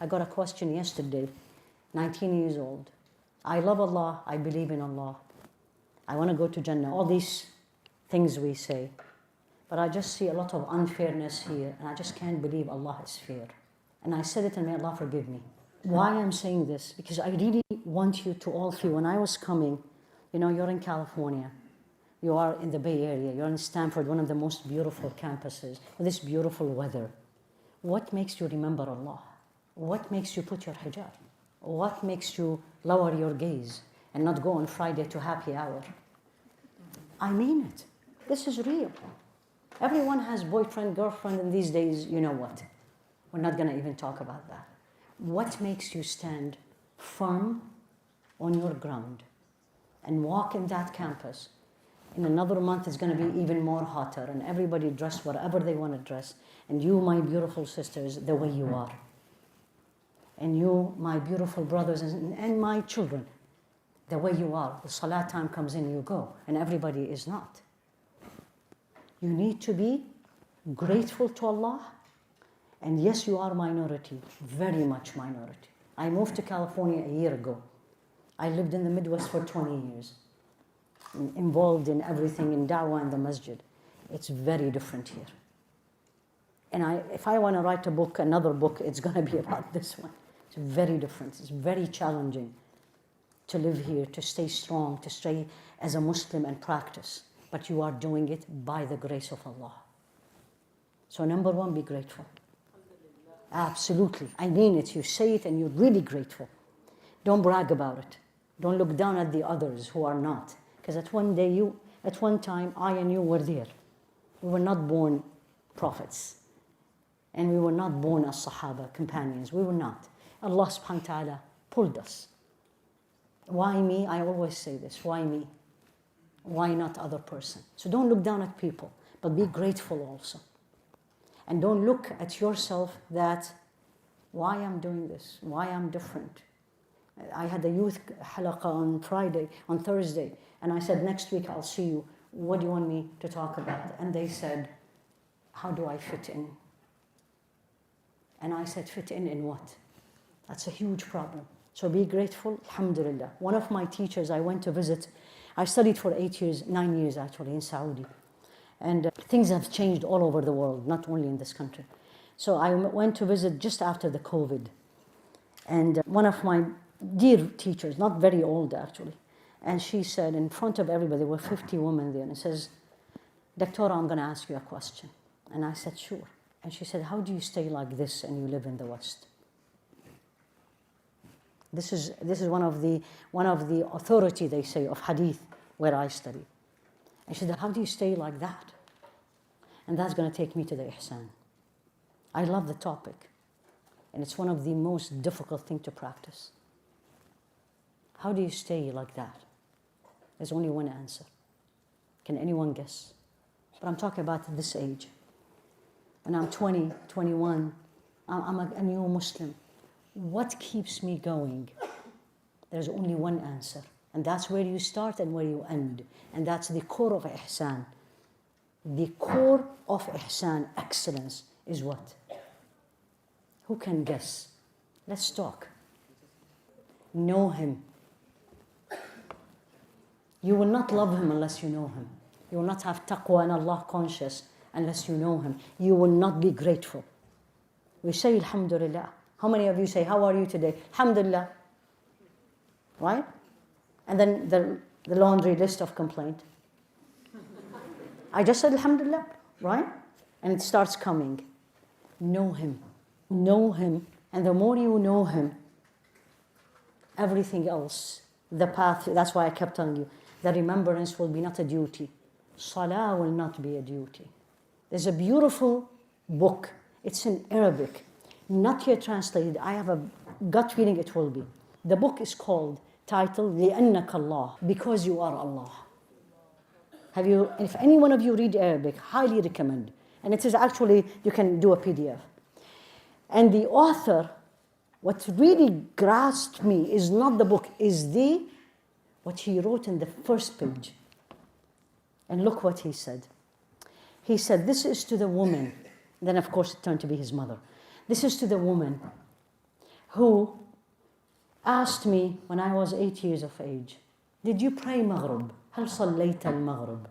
I got a question yesterday, 19 years old. I love Allah, I believe in Allah. I want to go to Jannah. All these things we say. But I just see a lot of unfairness here, and I just can't believe Allah is fair. And I said it, and may Allah forgive me. Why I'm saying this? Because I really want you to all feel, when I was coming, you're in California, you are in the Bay Area, you're in Stanford, one of the most beautiful campuses, with this beautiful weather. What makes you remember Allah? What makes you put your hijab? What makes you lower your gaze and not go on Friday to happy hour? I mean it. This is real. Everyone has boyfriend, girlfriend, and these days, you know what? We're not going to even talk about that. What makes you stand firm on your ground and walk in that campus? In another month, it's going to be even more hotter, and everybody dress whatever they want to dress. And you, my beautiful sisters, the way you are. And you, my beautiful brothers and my children, the way you are. The salah time comes in, you go, and everybody is not. You need to be grateful to Allah. And yes, you are minority, very much minority. I moved to California a year ago. I lived in the Midwest for 20 years, involved in everything in da'wah and the masjid. It's very different here. And if I want to write a book, another book, it's going to be about this one. It's very different. It's very challenging to live here, to stay strong, to stay as a Muslim and practice. But you are doing it by the grace of Allah. So number one, be grateful. Absolutely. I mean it. You say it and you're really grateful. Don't brag about it. Don't look down at the others who are not. Because at one time, I and you were there. We were not born prophets. And we were not born as Sahaba, companions. We were not. Allah subhanahu wa ta'ala pulled us. Why me? I always say this. Why me? Why not other person? So don't look down at people, but be grateful also. And don't look at yourself that, why I'm doing this? Why I'm different? I had a youth halaqah on Thursday, and I said, next week I'll see you. What do you want me to talk about? And they said, how do I fit in? And I said, fit in what? That's a huge problem. So be grateful, alhamdulillah. One of my teachers I went to visit, I studied for 9 years actually in Saudi. And things have changed all over the world, not only in this country. So I went to visit just after the COVID. And one of my dear teachers, not very old actually, and she said in front of everybody, there were 50 women there, and says, Doctora, I'm going to ask you a question. And I said, sure. And she said, how do you stay like this and you live in the West? This is one of the authority, they say, of Hadith, where I study. And she said, how do you stay like that? And that's going to take me to the Ihsan. I love the topic. And it's one of the most difficult things to practice. How do you stay like that? There's only one answer. Can anyone guess? But I'm talking about this age. And I'm 20, 21. I'm a new Muslim. What keeps me going? There's only one answer. And that's where you start and where you end. And that's the core of Ihsan. The core of Ihsan, excellence, is what? Who can guess? Let's talk. Know Him. You will not love Him unless you know Him. You will not have taqwa and Allah conscious unless you know Him. You will not be grateful. We say alhamdulillah. How many of you say, how are you today? Alhamdulillah. Right? And then the laundry list of complaint. I just said alhamdulillah, right? And it starts coming. Know Him. Know Him. And the more you know Him, everything else, the path, that's why I kept telling you, the remembrance will be not a duty. Salah will not be a duty. There's a beautiful book. It's in Arabic, not yet translated. I have a gut feeling it will be. The book is titled لِأَنَّكَ اللَّهُ, because you are Allah. If any one of you read Arabic, highly recommend. And it is actually, you can do a PDF. And the author, what really grasped me is not the book, is what he wrote in the first page. And look what he said. He said, this is to the woman. Then of course it turned to be his mother. This is to the woman who asked me when I was 8 years of age, did you pray Maghrib? هل صليت المغرب?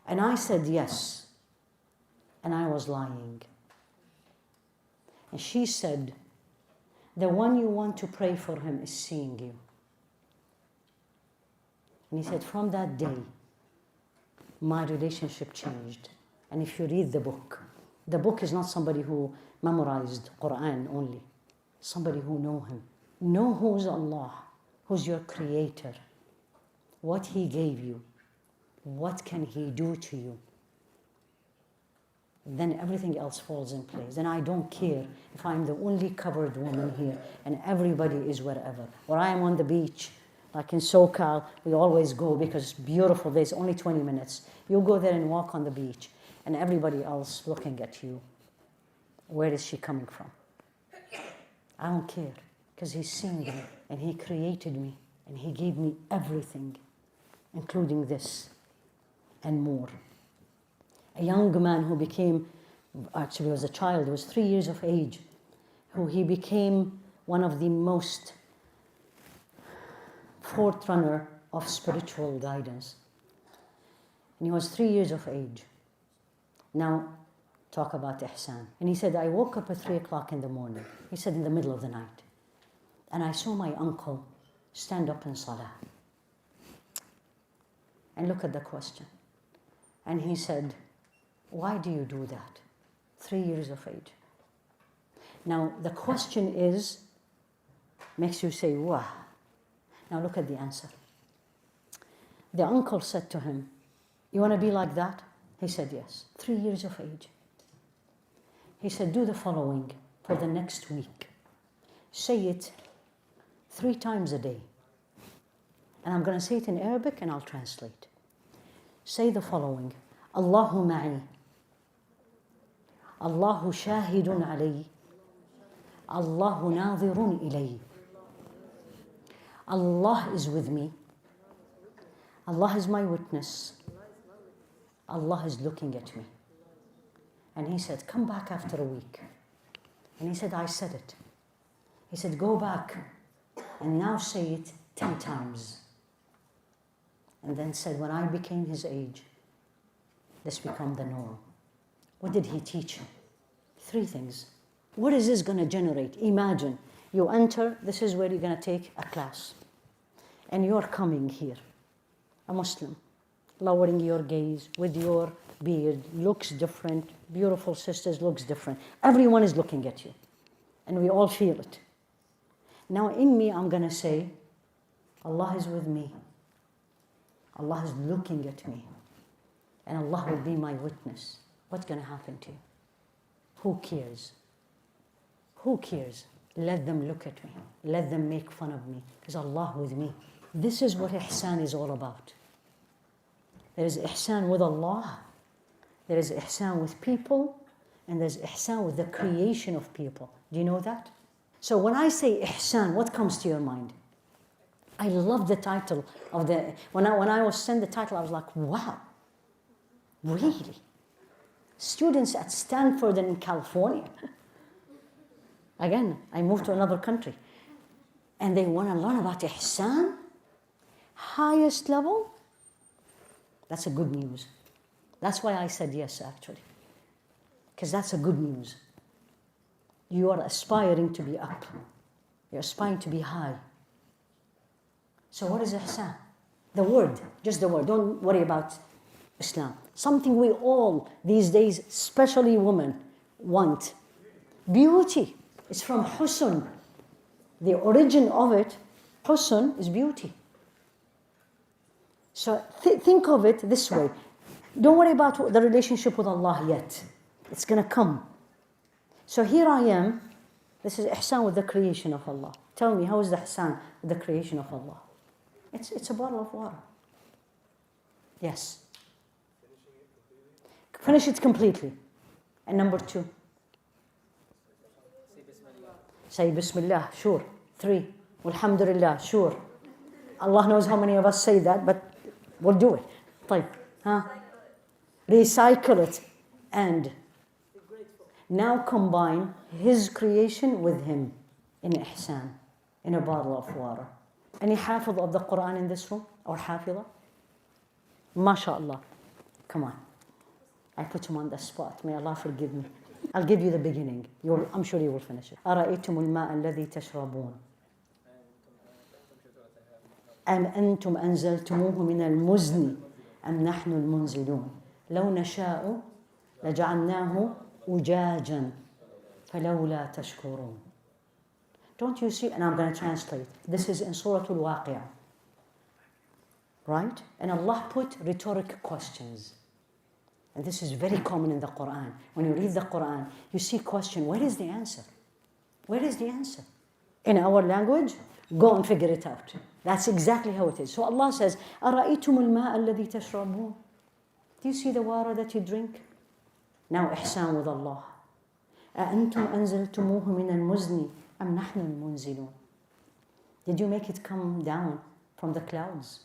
And I said yes. And I was lying. And she said, the one you want to pray for him is seeing you. And he said, from that day, my relationship changed. And if you read the book is not somebody who memorized Quran only. Somebody who know him. Know who's Allah, who's your creator, what he gave you, what can he do to you. Then everything else falls in place. Then I don't care if I'm the only covered woman here and everybody is wherever. Or I am on the beach, like in SoCal, we always go because it's beautiful. There's only 20 minutes. You go there and walk on the beach and everybody else looking at you. Where is she coming from? I don't care because he's seen me and he created me and he gave me everything, including this and more. A young man who became, actually was a child, he was 3 years of age, who he became one of the most forerunner of spiritual guidance. And he was 3 years of age. Now, talk about Ihsan. And he said, I woke up at 3 o'clock in the morning. He said, in the middle of the night. And I saw my uncle stand up in Salah. And look at the question. And he said, why do you do that? 3 years of age. Now, the question makes you say, wow. Now look at the answer. The uncle said to him, you want to be like that? He said, yes. 3 years of age. He said, do the following for the next week. Say it 3 times a day. And I'm going to say it in Arabic and I'll translate. Say the following. Allahu ma'i. Allahu shahidun alayhi. Allahu nadhirun ilayhi. Allah is with me. Allah is my witness. Allah is looking at me. And he said, come back after a week. And he said, I said it. He said, go back and now say it 10 times. And then said, when I became his age, this became the norm. What did he teach him? 3 things. What is this going to generate? Imagine you enter, this is where you're going to take a class. And you're coming here, a Muslim, lowering your gaze with your beard, looks different, beautiful sisters, looks different. Everyone is looking at you. And we all feel it. Now in me, I'm going to say, Allah is with me. Allah is looking at me. And Allah will be my witness. What's going to happen to you? Who cares? Who cares? Let them look at me. Let them make fun of me. Because Allah with me. This is what Ihsan is all about. There is Ihsan with Allah. There is Ihsan with people. And there's Ihsan with the creation of people. Do you know that? So when I say Ihsan, what comes to your mind? I love the title of the... When I was sent the title, I was like, wow. Really? Students at Stanford and in California. Again, I moved to another country. And they want to learn about Ihsan? Highest level? That's a good news. That's why I said yes, actually. Because that's a good news. You are aspiring to be up. You're aspiring to be high. So what is Ihsan? The word, just the word. Don't worry about Islam. Something we all, these days, especially women, want. Beauty. It's from husn. The origin of it, husn, is beauty. So think of it this way. Don't worry about the relationship with Allah yet. It's going to come. So here I am. This is Ihsan with the creation of Allah. Tell me, how is the Ihsan with the creation of Allah? It's a bottle of water. Yes. Finish it completely. And number 2. Say Bismillah, sure. 3. Alhamdulillah, sure. Allah knows how many of us say that, but we'll do it. طيب. Huh? Recycle it. And now combine His creation with Him. in ihsan, in a bottle of water. Any hafiz of the Quran in this room? Or hafiza? MashaAllah. Come on. I put him on the spot. May Allah forgive me. I'll give you the beginning. I'm sure you will finish it. أَرَأَيْتُمُ الْمَاءَ الَّذِي تَشْرَبُونَ أَمْ أَنْتُمْ أَنزَلْتُمُوهُ مِنَ الْمُزْنِ أَمْ نَحْنُ الْمُنزِلُونَ لَوْ نَشَاءُ لَجَعَلْنَاهُ أُجَاجًا فَلَوْلَا تَشْكُرُونَ. Don't you see? And I'm going to translate. This is in Surah Al-Waqi'ah. Right? And Allah put rhetorical questions. And this is very common in the Quran. When you read the Quran, you see question, where is the answer? Where is the answer? In our language, go and figure it out. That's exactly how it is. So Allah says, أَرَأَيْتُمُ الْمَاءَ الَّذِي تَشْرَبُونَ. Do you see the water that you drink? Now ihsan with Allah. أَأَنْتُمْ أَنزَلْتُمُوهُ مِنَ الْمُزْنِ أَمْ نَحْنُ الْمُنزِلُونَ. Did you make it come down from the clouds?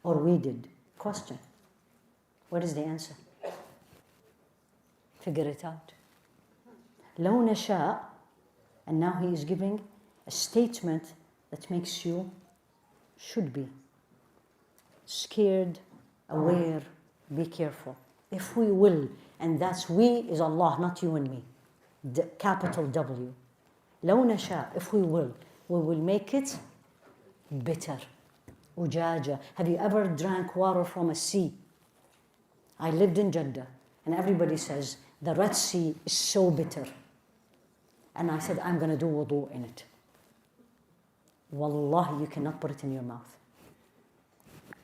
Or we did? Question. What is the answer? Figure it out. لو نشاء, and now he is giving a statement that makes you should be scared, aware, be careful. If we will, and that's we is Allah, not you and me. Capital W. لو نشاء, if we will make it bitter. Ujaja. Have you ever drank water from a sea? I lived in Jannah, and everybody says, the Red Sea is so bitter. And I said, I'm going to do wudu in it. Wallahi, you cannot put it in your mouth.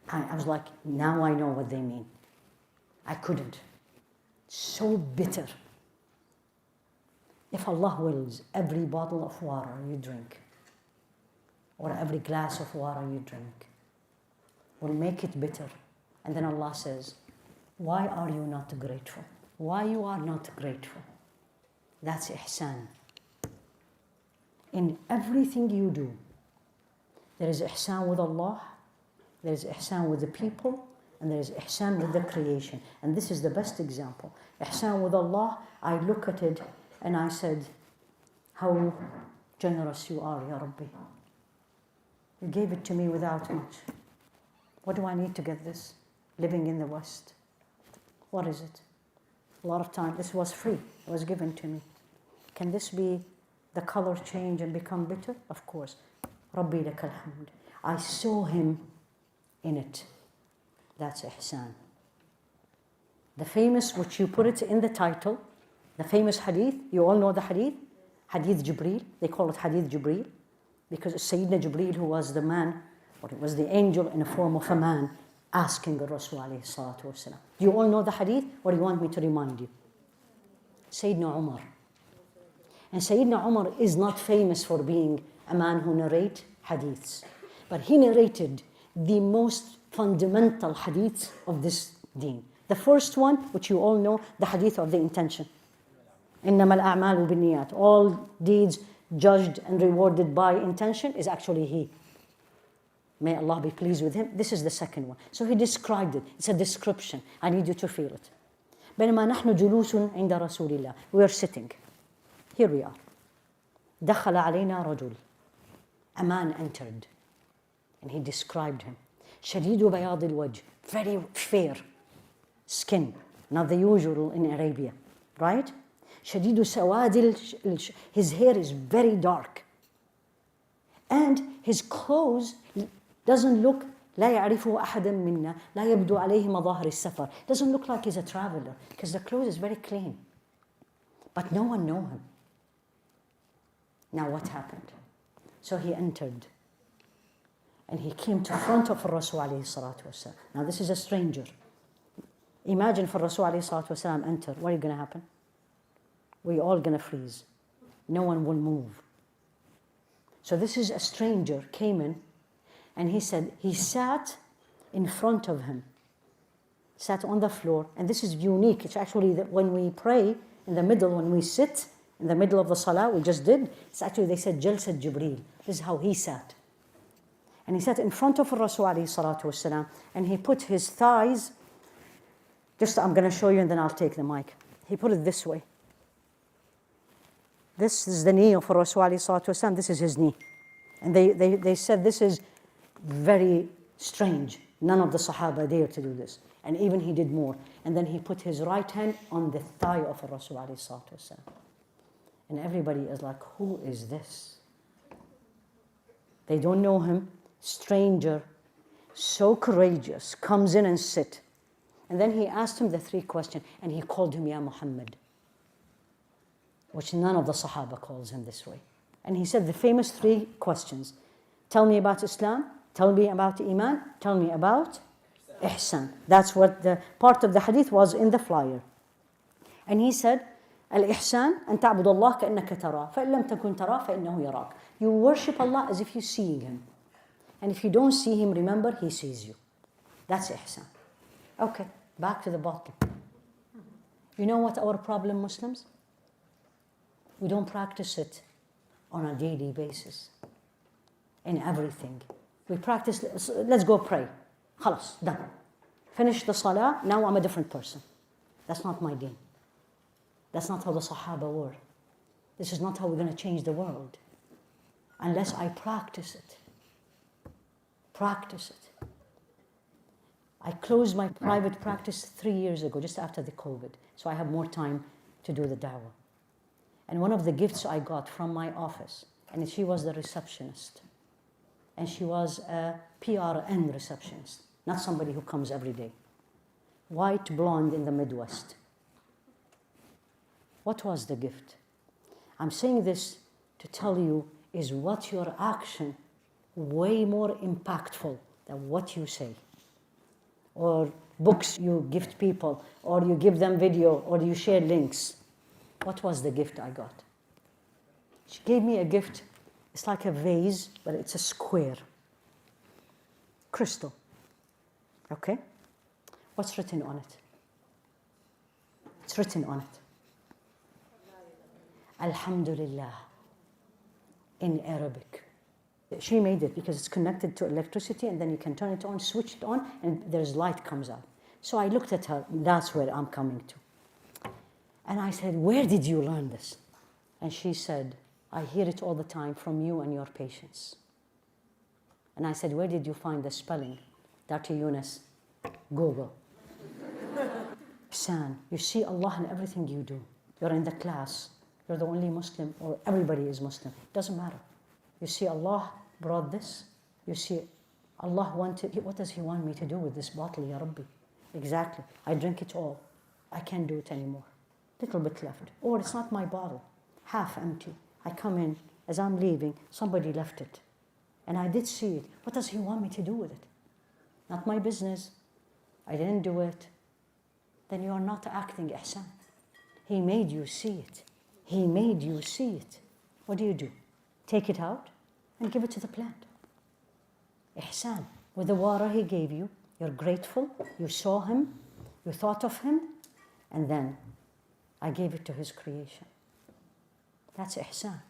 I was like, now I know what they mean. I couldn't. So bitter. If Allah wills, every bottle of water you drink, or every glass of water you drink, will make it bitter. And then Allah says, why are you not grateful? Why you are not grateful? That's ihsan. In everything you do, there is ihsan with Allah, there is ihsan with the people, and there is ihsan with the creation. And this is the best example. Ihsan with Allah, I look at it and I said, how generous you are, Ya Rabbi. You gave it to me without much. What do I need to get this? Living in the West. What is it? A lot of time, this was free. It was given to me. Can this be the color change and become bitter? Of course. Rabbi lakal hamd. I saw him in it. That's ihsan. The famous, which you put it in the title, the famous hadith, you all know the hadith? Hadith Jibreel. They call it Hadith Jibreel because Sayyidina Jibreel, who was the man, or it was the angel in the form of a man, asking the Rasul alayhi salatu wasalam. Do you all know the hadith, or do you want me to remind you? Sayyidina Umar. And Sayyidina Umar is not famous for being a man who narrates hadiths, but he narrated the most fundamental hadiths of this deen. The first one, which you all know, the hadith of the intention. إِنَّمَا الْأَعْمَالُ بِالنِّيَّاتِ. All deeds judged and rewarded by intention is actually he. May Allah be pleased with him. This is the second one. So he described it. It's a description. I need you to feel it. بينما نحن جلوس عند رسول الله. We are sitting. Here we are. دخل علينا رجل. A man entered. And he described him. شديد بياض الوجه. Very fair skin. Not the usual in Arabia. Right? شديد سواد his hair is very dark. And his clothes doesn't look لا يعرفه أحد منا لا يبدو عليه مظاهر السفر. Doesn't look like he's a traveler because the clothes is very clean. But no one know him. Now what happened? So he entered. And he came to front of Rasul alayhi salatu wasalam. Now this is a stranger. Imagine for Rasul alayhi salatu wasalam enter. What is going to happen? We're all going to freeze. No one will move. So this is a stranger came in, and he said he sat in front of him, sat on the floor, and this is unique. It's actually that when we pray in the middle, when we sit in the middle of the salah, we just did, it's actually, they said Jalsat Jibreel. This is how he sat. And he sat in front of Rasul alayhi salatu wasalam, and he put his thighs, I'm going to show you and then I'll take the mic. He put it this way. this is the knee of Rasul alayhi salatu wasalam, this is his knee. And they said this is very strange. None of the Sahaba dared to do this. And even he did more. And then he put his right hand on the thigh of Rasul alayhi salatu wasalam. And everybody is like, who is this? They don't know him. Stranger, so courageous, comes in and sit. And then he asked him the 3 questions, and he called him Ya Muhammad, which none of the Sahaba calls him this way. And he said the famous 3 questions. Tell me about Islam, tell me about Iman, tell me about Ihsan. That's what the part of the hadith was in the flyer. And he said, Al-Ihsan, أن تعبد الله كأنك تراه فإن لم تكن تراه فإنه يراك. You worship Allah as if you're seeing Him. And if you don't see Him, remember, He sees you. That's Ihsan. Okay, back to the bottle. You know what our problem, Muslims? We don't practice it on a daily basis. In everything. We practice, let's go pray. Khalas, done. Finish the salah, now I'm a different person. That's not my deen. That's not how the Sahaba were. This is not how we're going to change the world. Unless I practice it. Practice it. I closed my private practice 3 years ago, just after the COVID. So I have more time to do the dawah. And one of the gifts I got from my office, and she was the receptionist. And she was a PRN receptionist, not somebody who comes every day. White, blonde in the Midwest. What was the gift? I'm saying this to tell you, is what your action way more impactful than what you say? Or books you gift people, or you give them video, or you share links. What was the gift I got? She gave me a gift. It's like a vase, but it's a square. Crystal. Okay? What's written on it? It's written on it. Alhamdulillah. In Arabic. She made it because it's connected to electricity, and then you can turn it on, switch it on, and there's light comes out. So I looked at her, that's where I'm coming to. And I said, where did you learn this? And she said, I hear it all the time from you and your patients. And I said, where did you find the spelling? Dr. Younis, Google. Ihsan, you see Allah in everything you do. You're in the class. You're the only Muslim, or everybody is Muslim. Doesn't matter. You see Allah brought this. You see Allah wanted, what does He want me to do with this bottle, Ya Rabbi? Exactly. I drink it all. I can't do it anymore. Little bit left. Or it's not my bottle. Half empty. I come in, as I'm leaving, somebody left it. And I did see it. What does He want me to do with it? Not my business. I didn't do it. Then you are not acting ihsan. He made you see it. He made you see it. What do? Take it out and give it to the plant. Ihsan. With the water He gave you, you're grateful, you saw Him, you thought of Him, and then I gave it to His creation. That's ihsan.